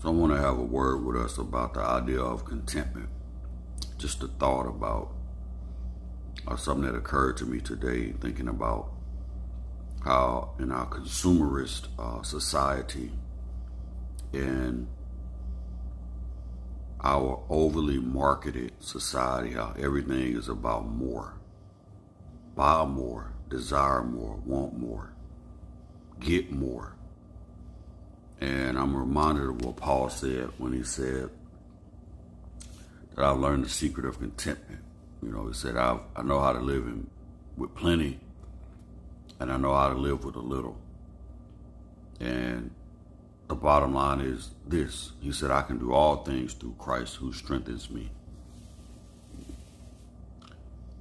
So I want to have a word with us about the idea of contentment. Just a thought about something that occurred to me today, thinking about how in our consumerist society, in our overly marketed society, how everything is about more. Buy more, desire more, want more, get more. And I'm reminded of what Paul said when he said that I've learned the secret of contentment. You know, he said, I know how to live with plenty, and I know how to live with a little. And the bottom line is this. He said, I can do all things through Christ who strengthens me.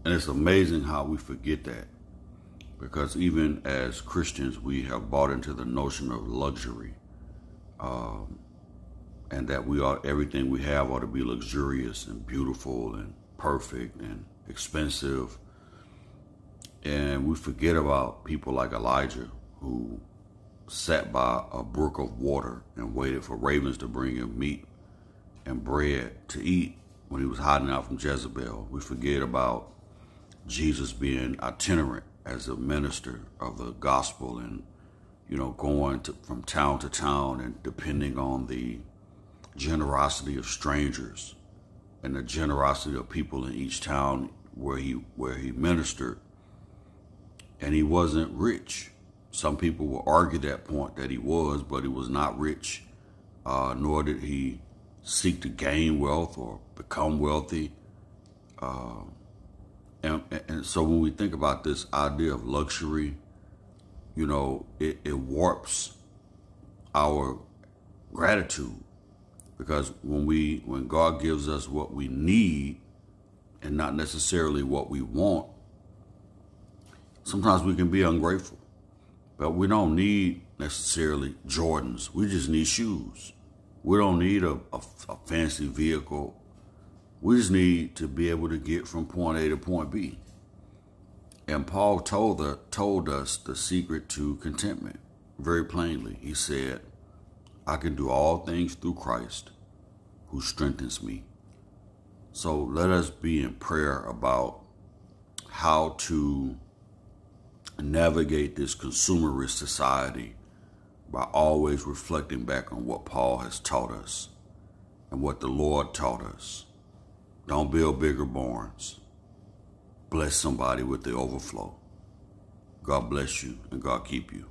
And it's amazing how we forget that, because even as Christians, we have bought into the notion of luxury, and that everything we have ought to be luxurious and beautiful and perfect and expensive. And we forget about people like Elijah, who sat by a brook of water and waited for ravens to bring him meat and bread to eat when he was hiding out from Jezebel. We forget about Jesus being itinerant as a minister of the gospel and, going from town to town and depending on the generosity of strangers and the generosity of people in each town where he ministered. And he wasn't rich. Some people will argue that point that he was, but he was not rich, nor did he seek to gain wealth or become wealthy. And so when we think about this idea of luxury, it warps our gratitude, because when God gives us what we need and not necessarily what we want, sometimes we can be ungrateful. But we don't need necessarily Jordans. We just need shoes. We don't need a fancy vehicle. We just need to be able to get from point A to point B. And Paul told us the secret to contentment very plainly. He said, I can do all things through Christ who strengthens me. So let us be in prayer about how to navigate this consumerist society by always reflecting back on what Paul has taught us and what the Lord taught us. Don't build bigger barns. Bless somebody with the overflow. God bless you and God keep you.